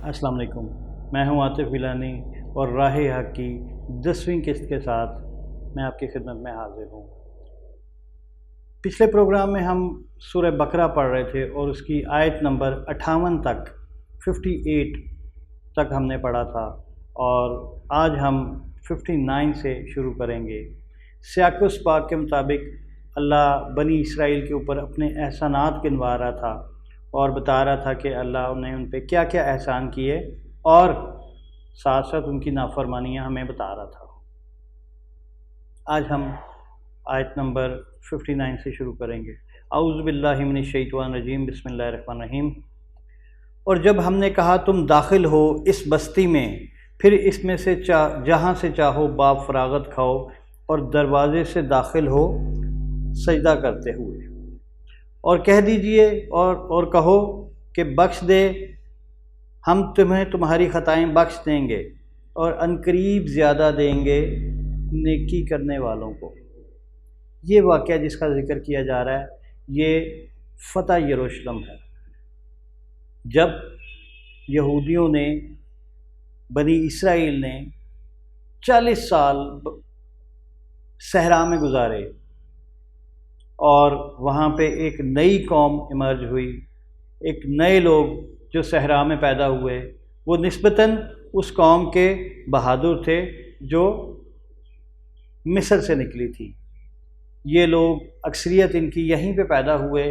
السلام علیکم، میں ہوں عاطف گیلانی اور راہ حق کی 10ویں قسط کے ساتھ میں آپ کی خدمت میں حاضر ہوں۔ پچھلے پروگرام میں ہم سورہ بقرہ پڑھ رہے تھے اور اس کی آیت نمبر 58 تک 58 تک ہم نے پڑھا تھا، اور آج ہم 59 سے شروع کریں گے۔ سیاق پاک کے مطابق اللہ بنی اسرائیل کے اوپر اپنے احسانات گنوا رہا تھا اور بتا رہا تھا کہ اللہ نے ان پہ کیا کیا احسان کیے، اور ساتھ ساتھ ان کی نافرمانیاں ہمیں بتا رہا تھا۔ آج ہم آیت نمبر 59 سے شروع کریں گے۔ اعوذ باللہ من الشیطان الرجیم، بسم اللہ الرحمن الرحیم۔ اور جب ہم نے کہا تم داخل ہو اس بستی میں، پھر اس میں سے جہاں سے چاہو باب فراغت کھاؤ، اور دروازے سے داخل ہو سجدہ کرتے ہوئے، اور کہہ دیجئے اور کہو کہ بخش دے، ہم تمہیں تمہاری خطائیں بخش دیں گے اور عنقریب زیادہ دیں گے نیکی کرنے والوں کو۔ یہ واقعہ جس کا ذکر کیا جا رہا ہے یہ فتح یروشلم ہے، جب یہودیوں نے، بنی اسرائیل نے 40 سال صحرا میں گزارے، اور وہاں پہ ایک نئی قوم ایمرج ہوئی، ایک نئے لوگ جو صحرا میں پیدا ہوئے۔ وہ نسبتاً اس قوم کے بہادر تھے جو مصر سے نکلی تھی۔ یہ لوگ اکثریت ان کی یہیں پہ پیدا ہوئے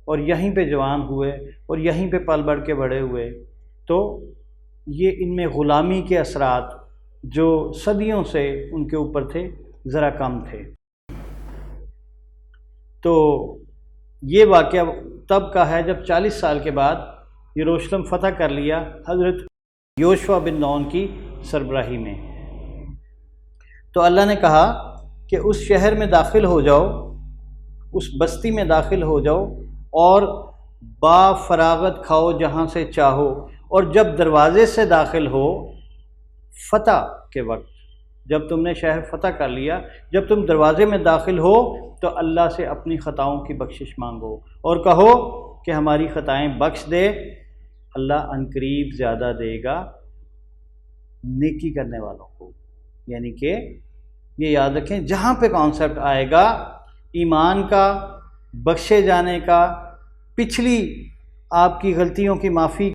اور یہیں پہ جوان ہوئے اور یہیں پہ پل بڑھ کے بڑے ہوئے، تو یہ ان میں غلامی کے اثرات جو صدیوں سے ان کے اوپر تھے ذرا کم تھے۔ تو یہ واقعہ تب کا ہے جب 40 سال کے بعد یروشلم فتح کر لیا حضرت یوشوا بن نون کی سربراہی میں۔ تو اللہ نے کہا کہ اس شہر میں داخل ہو جاؤ، اس بستی میں داخل ہو جاؤ، اور با فراغت کھاؤ جہاں سے چاہو، اور جب دروازے سے داخل ہو فتح کے وقت، جب تم نے شہر فتح کر لیا، جب تم دروازے میں داخل ہو تو اللہ سے اپنی خطاؤں کی بخشش مانگو اور کہو کہ ہماری خطائیں بخش دے، اللہ عنقریب زیادہ دے گا نیکی کرنے والوں کو۔ یعنی کہ یہ یاد رکھیں، جہاں پہ کانسیپٹ آئے گا ایمان کا، بخشے جانے کا، پچھلی آپ کی غلطیوں کی معافی،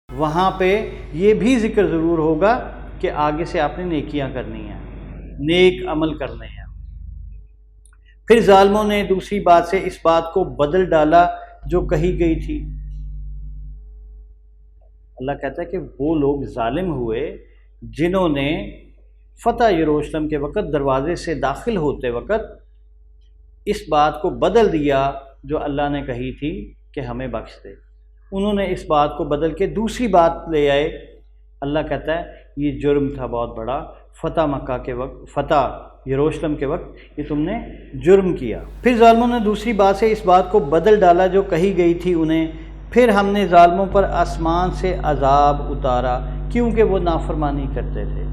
وہاں پہ یہ بھی ذکر ضرور ہوگا کہ آگے سے آپ نے نیکیاں کرنی ہیں، نیک عمل کرنے ہیں۔ پھر ظالموں نے دوسری بات سے اس بات کو بدل ڈالا جو کہی گئی تھی۔ اللہ کہتا ہے کہ وہ لوگ ظالم ہوئے جنہوں نے فتح یروشلم کے وقت دروازے سے داخل ہوتے وقت اس بات کو بدل دیا جو اللہ نے کہی تھی کہ ہمیں بخش دے۔ انہوں نے اس بات کو بدل کے دوسری بات لے آئے۔ اللہ کہتا ہے یہ جرم تھا بہت بڑا، فتح مکہ کے وقت، فتح یروشلم کے وقت یہ تم نے جرم کیا۔ پھر ظالموں نے دوسری بات سے اس بات کو بدل ڈالا جو کہی گئی تھی انہیں، پھر ہم نے ظالموں پر آسمان سے عذاب اتارا کیونکہ وہ نافرمانی کرتے تھے۔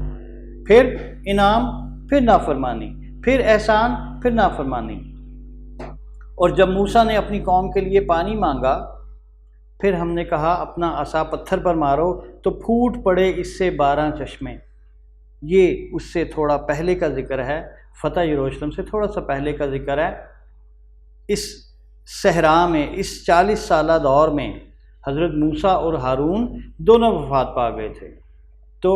پھر انعام، پھر نافرمانی، پھر احسان، پھر نافرمانی۔ اور جب موسیٰ نے اپنی قوم کے لیے پانی مانگا، پھر ہم نے کہا اپنا عصا پتھر پر مارو تو پھوٹ پڑے اس سے 12 چشمے۔ یہ اس سے تھوڑا پہلے کا ذکر ہے، فتح یروشلم سے تھوڑا سا پہلے کا ذکر ہے۔ اس صحرا میں، اس 40 سالہ دور میں حضرت موسیٰ اور ہارون دونوں وفات پا گئے تھے۔ تو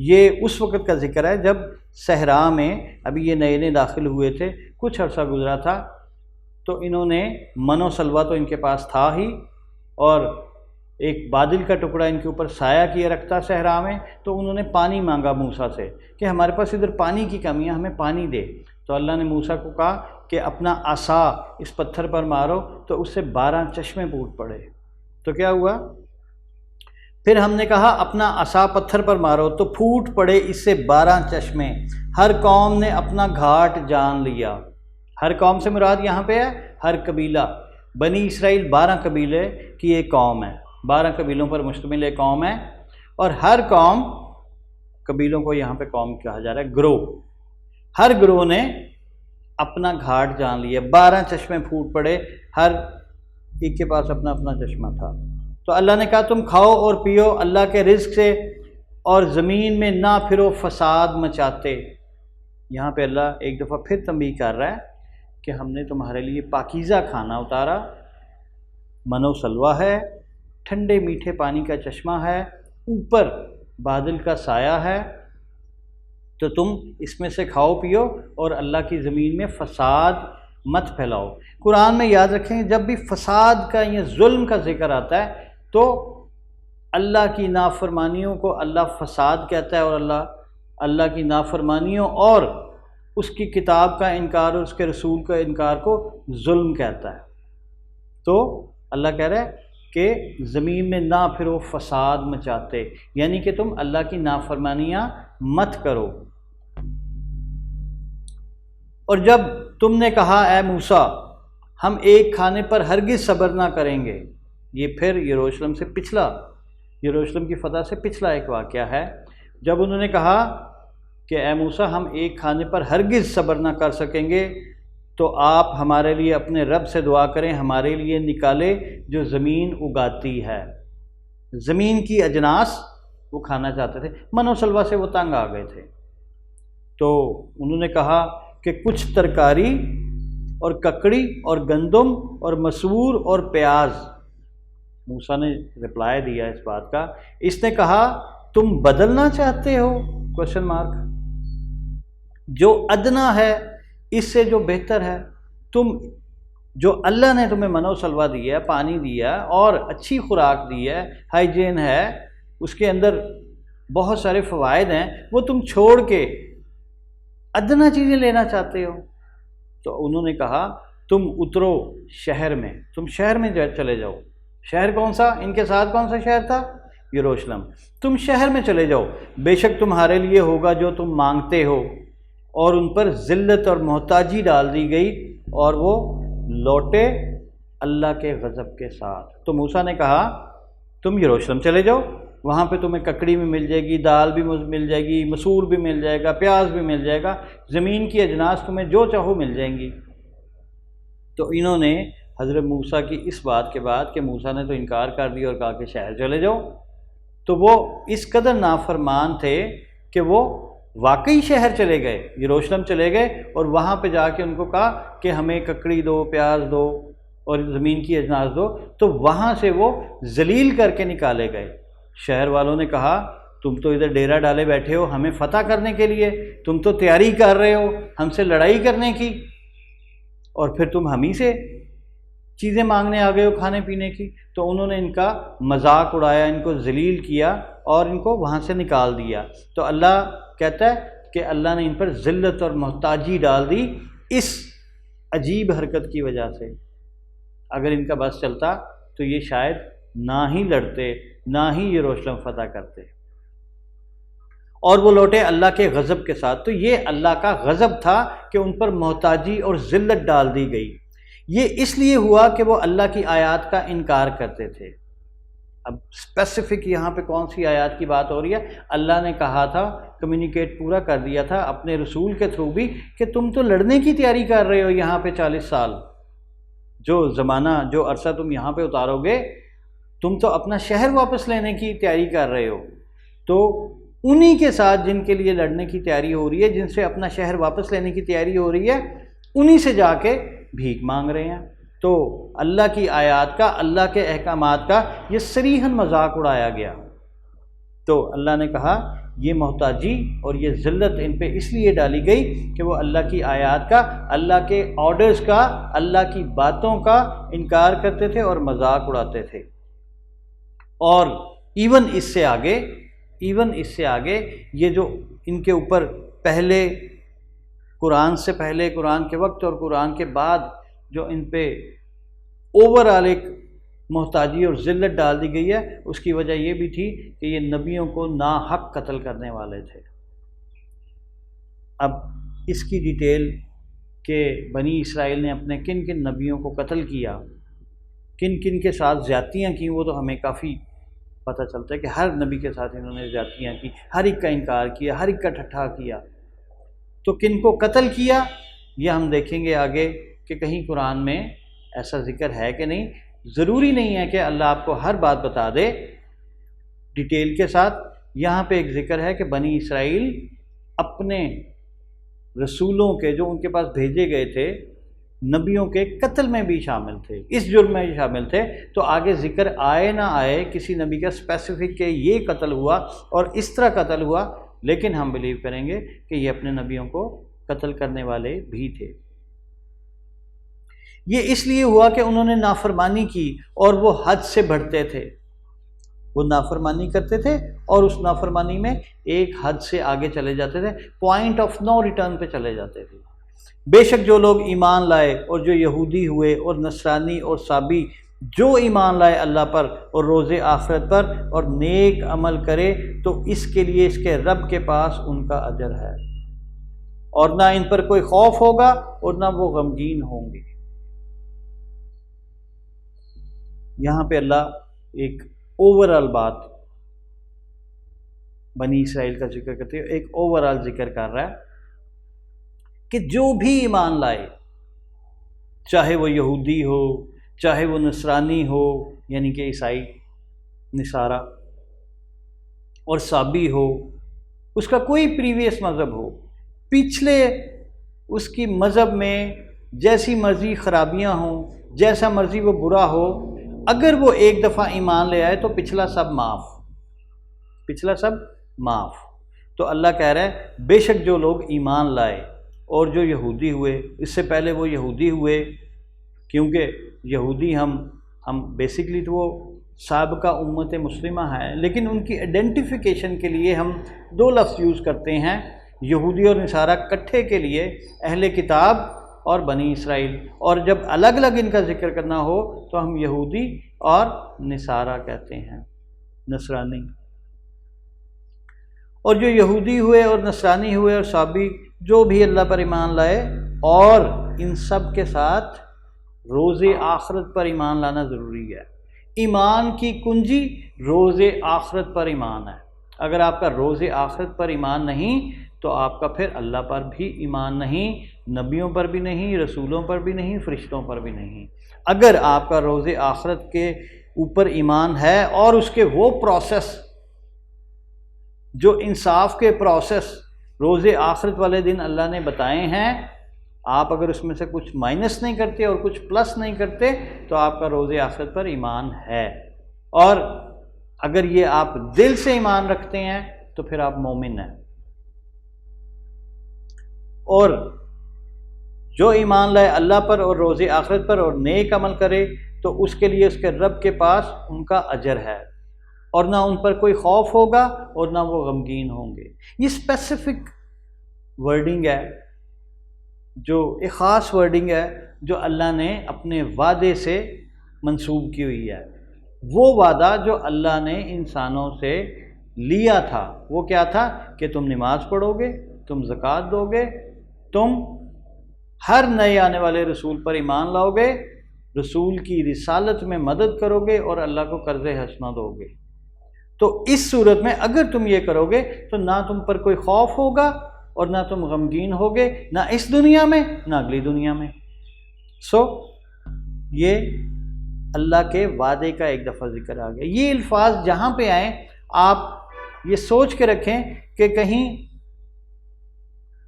یہ اس وقت کا ذکر ہے جب صحرا میں ابھی یہ نئے نئے داخل ہوئے تھے، کچھ عرصہ گزرا تھا، تو انہوں نے من و سلوہ تو ان کے پاس تھا ہی، اور ایک بادل کا ٹکڑا ان کے اوپر سایہ کیے رکھتا صحرا میں، تو انہوں نے پانی مانگا موسیٰ سے کہ ہمارے پاس ادھر پانی کی کمی ہے، ہمیں پانی دے۔ تو اللہ نے موسیٰ کو کہا کہ اپنا عصا اس پتھر پر مارو تو اس سے 12 چشمے پھوٹ پڑے۔ تو کیا ہوا؟ پھر ہم نے کہا اپنا عصا پتھر پر مارو تو پھوٹ پڑے اس سے 12 چشمے۔ ہر قوم نے اپنا گھاٹ جان لیا۔ ہر قوم سے مراد یہاں پہ ہے ہر قبیلہ۔ بنی اسرائیل 12 قبیلے کی ایک قوم ہے، 12 قبیلوں پر مشتمل ایک قوم ہے، اور ہر قوم، قبیلوں کو یہاں پہ قوم کہا جا رہا ہے، گروہ، ہر گروہ نے اپنا گھاٹ جان لیا۔ 12 چشمے پھوٹ پڑے، ہر ایک کے پاس اپنا اپنا چشمہ تھا۔ تو اللہ نے کہا تم کھاؤ اور پیو اللہ کے رزق سے اور زمین میں نہ پھرو فساد مچاتے۔ یہاں پہ اللہ ایک دفعہ پھر تنبیہ کر رہا ہے کہ ہم نے تمہارے لیے پاکیزہ کھانا اتارا، من و سلوہ ہے، ٹھنڈے میٹھے پانی کا چشمہ ہے، اوپر بادل کا سایہ ہے، تو تم اس میں سے کھاؤ پیو اور اللہ کی زمین میں فساد مت پھیلاؤ۔ قرآن میں یاد رکھیں جب بھی فساد کا یا ظلم کا ذکر آتا ہے تو اللہ کی نافرمانیوں کو اللہ فساد کہتا ہے، اور اللہ کی نافرمانیوں اور اس کی کتاب کا انکار اور اس کے رسول کا انکار کو ظلم کہتا ہے۔ تو اللہ کہہ رہا ہے کہ زمین میں نہ پھرو فساد مچاتے، یعنی کہ تم اللہ کی نافرمانیاں مت کرو۔ اور جب تم نے کہا اے موسیٰ ہم ایک کھانے پر ہرگز صبر نہ کریں گے، یہ پھر یروشلم کی فتح سے پچھلا ایک واقعہ ہے۔ جب انہوں نے کہا کہ اے موسیٰ ہم ایک کھانے پر ہرگز صبر نہ کر سکیں گے، تو آپ ہمارے لیے اپنے رب سے دعا کریں ہمارے لیے نکالے جو زمین اگاتی ہے۔ زمین کی اجناس وہ کھانا چاہتے تھے، من و سلوہ سے وہ تنگ آ گئے تھے، تو انہوں نے کہا کہ کچھ ترکاری اور ککڑی اور گندم اور مسور اور پیاز۔ موسیٰ نے رپلائی دیا اس بات کا، اس نے کہا تم بدلنا چاہتے ہو کوشچن مارک، جو ادنا ہے اس سے جو بہتر ہے، تم جو اللہ نے تمہیں من و سلوہ دیا، پانی دیا اور اچھی خوراک دی ہے، ہائیجین ہے، اس کے اندر بہت سارے فوائد ہیں، وہ تم چھوڑ کے ادنا چیزیں لینا چاہتے ہو۔ تو انہوں نے کہا تم اترو شہر میں، تم شہر میں چلے جاؤ۔ شہر کون سا؟ ان کے ساتھ کون سا شہر تھا؟ یروشلم۔ تم شہر میں چلے جاؤ، بے شک تمہارے لیے ہوگا جو تم مانگتے ہو۔ اور ان پر ذلت اور محتاجی ڈال دی گئی اور وہ لوٹے اللہ کے غضب کے ساتھ۔ تو موسیٰ نے کہا تم یروشلم چلے جاؤ، وہاں پہ تمہیں ککڑی بھی مل جائے گی، دال بھی مل جائے گی، مسور بھی مل جائے گا، پیاز بھی مل جائے گا، زمین کی اجناس تمہیں جو چاہو مل جائیں گی۔ تو انہوں نے حضرت موسیٰ کی اس بات کے بعد کہ موسیٰ نے تو انکار کر دیا اور کہا کہ شہر چلے جاؤ، تو وہ اس قدر نافرمان تھے کہ وہ واقعی شہر چلے گئے، یروشلم چلے گئے، اور وہاں پہ جا کے ان کو کہا کہ ہمیں ککڑی دو، پیاز دو اور زمین کی اجناس دو، تو وہاں سے وہ ذلیل کر کے نکالے گئے۔ شہر والوں نے کہا تم تو ادھر ڈیرا ڈالے بیٹھے ہو ہمیں فتح کرنے کے لیے، تم تو تیاری کر رہے ہو ہم سے لڑائی کرنے کی، اور پھر تم ہم ہی سے چیزیں مانگنے آ گئے ہو کھانے پینے کی۔ تو انہوں نے ان کا مذاق اڑایا، ان کو ذلیل کیا اور ان کو وہاں سے نکال دیا۔ تو اللہ کہتا ہے کہ اللہ نے ان پر ذلت اور محتاجی ڈال دی اس عجیب حرکت کی وجہ سے۔ اگر ان کا بس چلتا تو یہ شاید نہ ہی لڑتے، نہ ہی یروشلم فتح کرتے، اور وہ لوٹے اللہ کے غضب کے ساتھ۔ تو یہ اللہ کا غضب تھا کہ ان پر محتاجی اور ذلت ڈال دی گئی۔ یہ اس لیے ہوا کہ وہ اللہ کی آیات کا انکار کرتے تھے۔ اب اسپیسیفک یہاں پہ کون سی آیات کی بات ہو رہی ہے؟ اللہ نے کہا تھا، کمیونیکیٹ پورا کر دیا تھا اپنے رسول کے تھرو بھی کہ تم تو لڑنے کی تیاری کر رہے ہو یہاں پہ 40 سال، جو زمانہ جو عرصہ تم یہاں پہ اتارو گے، تم تو اپنا شہر واپس لینے کی تیاری کر رہے ہو۔ تو انہی کے ساتھ جن کے لیے لڑنے کی تیاری ہو رہی ہے، جن سے اپنا شہر واپس لینے کی تیاری ہو رہی ہے، انہی سے جا کے بھیک مانگ رہے ہیں۔ تو اللہ کی آیات کا، اللہ کے احکامات کا یہ صریحاً مذاق اڑایا گیا۔ تو اللہ نے کہا یہ محتاجی اور یہ ذلت ان پہ اس لیے ڈالی گئی کہ وہ اللہ کی آیات کا، اللہ کے آرڈرز کا، اللہ کی باتوں کا انکار کرتے تھے اور مذاق اڑاتے تھے۔ اور ایون اس سے آگے یہ جو ان کے اوپر پہلے قرآن سے پہلے، قرآن کے وقت اور قرآن کے بعد جو ان پہ اوورآل ایک محتاجی اور ذلت ڈال دی گئی ہے، اس کی وجہ یہ بھی تھی کہ یہ نبیوں کو ناحق قتل کرنے والے تھے۔ اب اس کی ڈیٹیل کہ بنی اسرائیل نے اپنے کن کن نبیوں کو قتل کیا، کن کن کے ساتھ زیادتیاں کی، وہ تو ہمیں کافی پتہ چلتا ہے کہ ہر نبی کے ساتھ انہوں نے زیادتیاں کی، ہر ایک کا انکار کیا، ہر ایک کا ٹھٹھا کیا۔ تو کن کو قتل کیا یہ ہم دیکھیں گے آگے کہ کہیں قرآن میں ایسا ذکر ہے کہ نہیں، ضروری نہیں ہے کہ اللہ آپ کو ہر بات بتا دے ڈیٹیل کے ساتھ۔ یہاں پہ ایک ذکر ہے کہ بنی اسرائیل اپنے رسولوں کے جو ان کے پاس بھیجے گئے تھے نبیوں کے قتل میں بھی شامل تھے، اس جرم میں بھی شامل تھے۔ تو آگے ذکر آئے نہ آئے کسی نبی کا اسپیسیفک کہ یہ قتل ہوا اور اس طرح قتل ہوا، لیکن ہم بلیو کریں گے کہ یہ اپنے نبیوں کو قتل کرنے والے بھی تھے۔ یہ اس لیے ہوا کہ انہوں نے نافرمانی کی اور وہ حد سے بڑھتے تھے، وہ نافرمانی کرتے تھے اور اس نافرمانی میں ایک حد سے آگے چلے جاتے تھے، پوائنٹ آف نو ریٹرن پہ چلے جاتے تھے۔ بے شک جو لوگ ایمان لائے اور جو یہودی ہوئے اور نصرانی اور صابی، جو ایمان لائے اللہ پر اور روز آخرت پر اور نیک عمل کرے تو اس کے لیے اس کے رب کے پاس ان کا اجر ہے، اور نہ ان پر کوئی خوف ہوگا اور نہ وہ غمگین ہوں گے۔ یہاں پہ اللہ ایک اوورال بات بنی اسرائیل کا ذکر کرتے ہیں، ایک اوورال ذکر کر رہا ہے کہ جو بھی ایمان لائے، چاہے وہ یہودی ہو، چاہے وہ نصرانی ہو یعنی کہ عیسائی نصارہ، اور صابی ہو، اس کا کوئی پریویس مذہب ہو، پچھلے اس کی مذہب میں جیسی مرضی خرابیاں ہوں، جیسا مرضی وہ برا ہو، اگر وہ ایک دفعہ ایمان لے آئے تو پچھلا سب معاف، پچھلا سب معاف۔ تو اللہ کہہ رہا ہے بے شک جو لوگ ایمان لائے اور جو یہودی ہوئے، اس سے پہلے وہ یہودی ہوئے، کیونکہ یہودی ہم بیسکلی تو وہ سابقہ امت مسلمہ ہیں، لیکن ان کی آئیڈینٹیفیکیشن کے لیے ہم دو لفظ یوز کرتے ہیں، یہودی اور نصارہ کٹھے کے لیے اہل کتاب اور بنی اسرائیل، اور جب الگ الگ ان کا ذکر کرنا ہو تو ہم یہودی اور نصارہ کہتے ہیں، نصرانی۔ اور جو یہودی ہوئے اور نصرانی ہوئے اور صابی، جو بھی اللہ پر ایمان لائے، اور ان سب کے ساتھ روز آخرت پر ایمان لانا ضروری ہے۔ ایمان کی کنجی روز آخرت پر ایمان ہے۔ اگر آپ کا روز آخرت پر ایمان نہیں تو آپ کا پھر اللہ پر بھی ایمان نہیں، نبیوں پر بھی نہیں، رسولوں پر بھی نہیں، فرشتوں پر بھی نہیں۔ اگر آپ کا روز آخرت کے اوپر ایمان ہے اور اس کے وہ پروسیس جو انصاف کے پروسیس روز آخرت والے دن اللہ نے بتائے ہیں، آپ اگر اس میں سے کچھ مائنس نہیں کرتے اور کچھ پلس نہیں کرتے تو آپ کا روز آخرت پر ایمان ہے، اور اگر یہ آپ دل سے ایمان رکھتے ہیں تو پھر آپ مومن ہیں۔ اور جو ایمان لائے اللہ پر اور روز آخرت پر اور نیک عمل کرے تو اس کے لیے اس کے رب کے پاس ان کا اجر ہے، اور نہ ان پر کوئی خوف ہوگا اور نہ وہ غمگین ہوں گے۔ یہ اسپیسیفک ورڈنگ ہے، جو ایک خاص ورڈنگ ہے جو اللہ نے اپنے وعدے سے منسوب کی ہوئی ہے۔ وہ وعدہ جو اللہ نے انسانوں سے لیا تھا وہ کیا تھا کہ تم نماز پڑھو گے، تم زکوٰۃ دو گے، تم ہر نئے آنے والے رسول پر ایمان لاؤ گے، رسول کی رسالت میں مدد کرو گے اور اللہ کو قرض حسنہ دو گے۔ تو اس صورت میں اگر تم یہ کرو گے تو نہ تم پر کوئی خوف ہوگا اور نہ تم غمگین ہوگے، نہ اس دنیا میں نہ اگلی دنیا میں۔ یہ اللہ کے وعدے کا ایک دفعہ ذکر آ گیا۔ یہ الفاظ جہاں پہ آئیں آپ یہ سوچ کے رکھیں کہ کہیں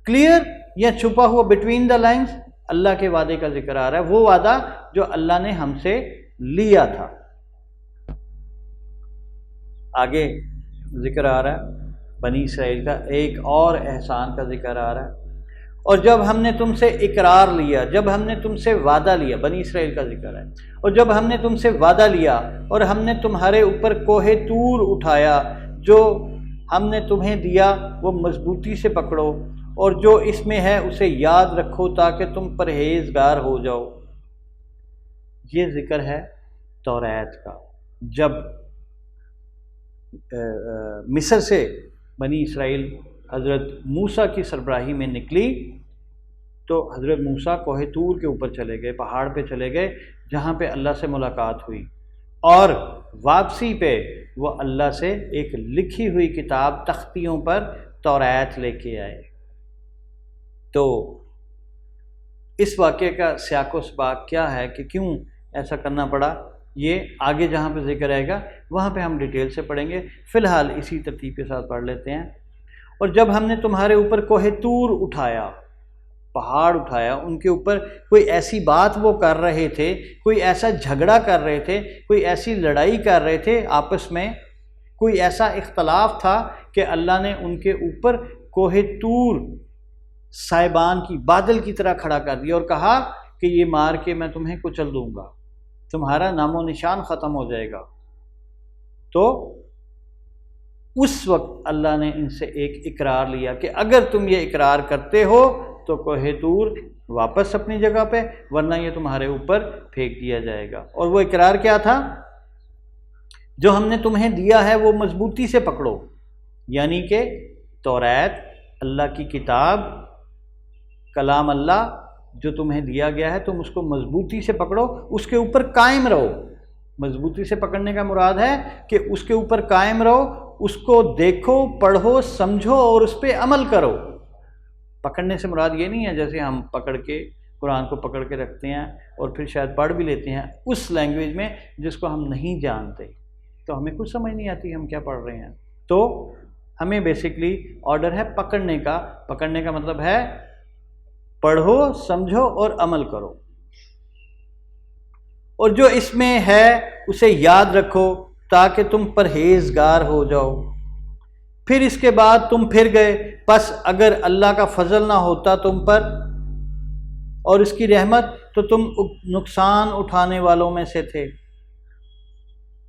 کلیئر یا چھپا ہوا بٹوین دا لائنز اللہ کے وعدے کا ذکر آ رہا ہے، وہ وعدہ جو اللہ نے ہم سے لیا تھا۔ آگے ذکر آ رہا ہے بنی اسرائیل کا ایک اور احسان کا ذکر آ رہا ہے، اور جب ہم نے تم سے اقرار لیا، جب ہم نے تم سے وعدہ لیا، بنی اسرائیل کا ذکر ہے، اور جب ہم نے تم سے وعدہ لیا اور ہم نے تمہارے اوپر کوہ طور اٹھایا، جو ہم نے تمہیں دیا وہ مضبوطی سے پکڑو، اور جو اس میں ہے اسے یاد رکھو تاکہ تم پرہیزگار ہو جاؤ۔ یہ ذکر ہے توریت کا۔ جب مصر سے بنی اسرائیل حضرت موسیٰ کی سربراہی میں نکلی تو حضرت موسیٰ کوہ طور کے اوپر چلے گئے، پہاڑ پہ چلے گئے جہاں پہ اللہ سے ملاقات ہوئی، اور واپسی پہ وہ اللہ سے ایک لکھی ہوئی کتاب تختیوں پر توریت لے کے آئے۔ تو اس واقعے کا سیاق و سباق کیا ہے کہ کیوں ایسا کرنا پڑا؟ یہ آگے جہاں پہ ذکر آئے گا وہاں پہ ہم ڈیٹیل سے پڑھیں گے، فی الحال اسی ترتیب کے ساتھ پڑھ لیتے ہیں۔ اور جب ہم نے تمہارے اوپر کوہ طور اٹھایا، پہاڑ اٹھایا، ان کے اوپر کوئی ایسی بات وہ کر رہے تھے، کوئی ایسا جھگڑا کر رہے تھے، کوئی ایسی لڑائی کر رہے تھے آپس میں، کوئی ایسا اختلاف تھا کہ اللہ نے ان کے اوپر کوہ طور سائبان کی، بادل کی طرح کھڑا کر دیا اور کہا کہ یہ مار کے میں تمہیں کچل دوں گا، تمہارا نام و نشان ختم ہو جائے گا۔ تو اس وقت اللہ نے ان سے ایک اقرار لیا کہ اگر تم یہ اقرار کرتے ہو تو کوہ طور واپس اپنی جگہ پہ، ورنہ یہ تمہارے اوپر پھینک دیا جائے گا۔ اور وہ اقرار کیا تھا؟ جو ہم نے تمہیں دیا ہے وہ مضبوطی سے پکڑو، یعنی کہ توریت، اللہ کی کتاب، کلام اللہ جو تمہیں دیا گیا ہے، تم اس کو مضبوطی سے پکڑو، اس کے اوپر قائم رہو۔ مضبوطی سے پکڑنے کا مراد ہے کہ اس کے اوپر قائم رہو، اس کو دیکھو، پڑھو، سمجھو اور اس پہ عمل کرو۔ پکڑنے سے مراد یہ نہیں ہے جیسے ہم پکڑ کے قرآن کو پکڑ کے رکھتے ہیں اور پھر شاید پڑھ بھی لیتے ہیں اس لینگویج میں جس کو ہم نہیں جانتے، تو ہمیں کچھ سمجھ نہیں آتی ہم کیا پڑھ رہے ہیں۔ تو ہمیں بیسیکلی آرڈر ہے پکڑنے کا۔ پکڑنے کا مطلب ہے پڑھو، سمجھو اور عمل کرو، اور جو اس میں ہے اسے یاد رکھو تاکہ تم پرہیزگار ہو جاؤ۔ پھر اس کے بعد تم پھر گئے، پس اگر اللہ کا فضل نہ ہوتا تم پر اور اس کی رحمت تو تم نقصان اٹھانے والوں میں سے تھے۔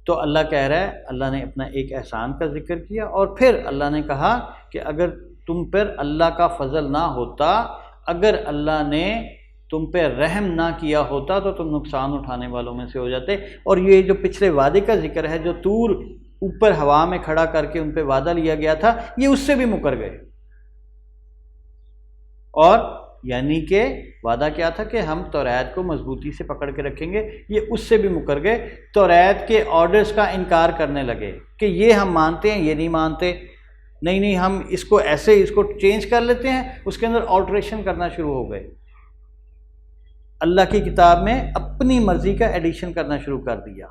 تو اللہ کہہ رہا ہے، اللہ نے اپنا ایک احسان کا ذکر کیا اور پھر اللہ نے کہا کہ اگر تم پر اللہ کا فضل نہ ہوتا، اگر اللہ نے تم پہ رحم نہ کیا ہوتا تو تم نقصان اٹھانے والوں میں سے ہو جاتے۔ اور یہ جو پچھلے وعدے کا ذکر ہے، جو طور اوپر ہوا میں کھڑا کر کے ان پہ وعدہ لیا گیا تھا، یہ اس سے بھی مکر گئے۔ اور یعنی کہ وعدہ کیا تھا کہ ہم توریت کو مضبوطی سے پکڑ کے رکھیں گے، یہ اس سے بھی مکر گئے، توریت کے آرڈرز کا انکار کرنے لگے کہ یہ ہم مانتے ہیں، یہ نہیں مانتے، نہیں ہم اس کو ایسے اس کو چینج کر لیتے ہیں، اس کے اندر آلٹریشن کرنا شروع ہو گئے، اللہ کی کتاب میں اپنی مرضی کا ایڈیشن کرنا شروع کر دیا۔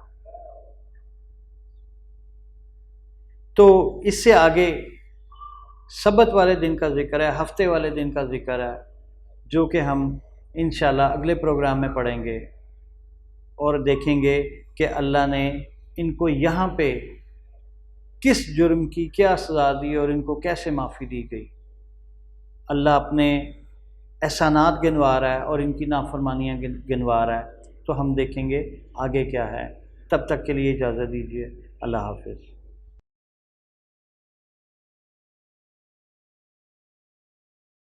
تو اس سے آگے سبت والے دن کا ذکر ہے، ہفتے والے دن کا ذکر ہے، جو کہ ہم انشاءاللہ اگلے پروگرام میں پڑھیں گے اور دیکھیں گے کہ اللہ نے ان کو یہاں پہ کس جرم کی کیا سزا دی اور ان کو کیسے معافی دی گئی۔ اللہ اپنے احسانات گنوا رہا ہے اور ان کی نافرمانیاں گنوا رہا ہے، تو ہم دیکھیں گے آگے کیا ہے۔ تب تک کے لیے اجازت دیجیے، اللہ حافظ۔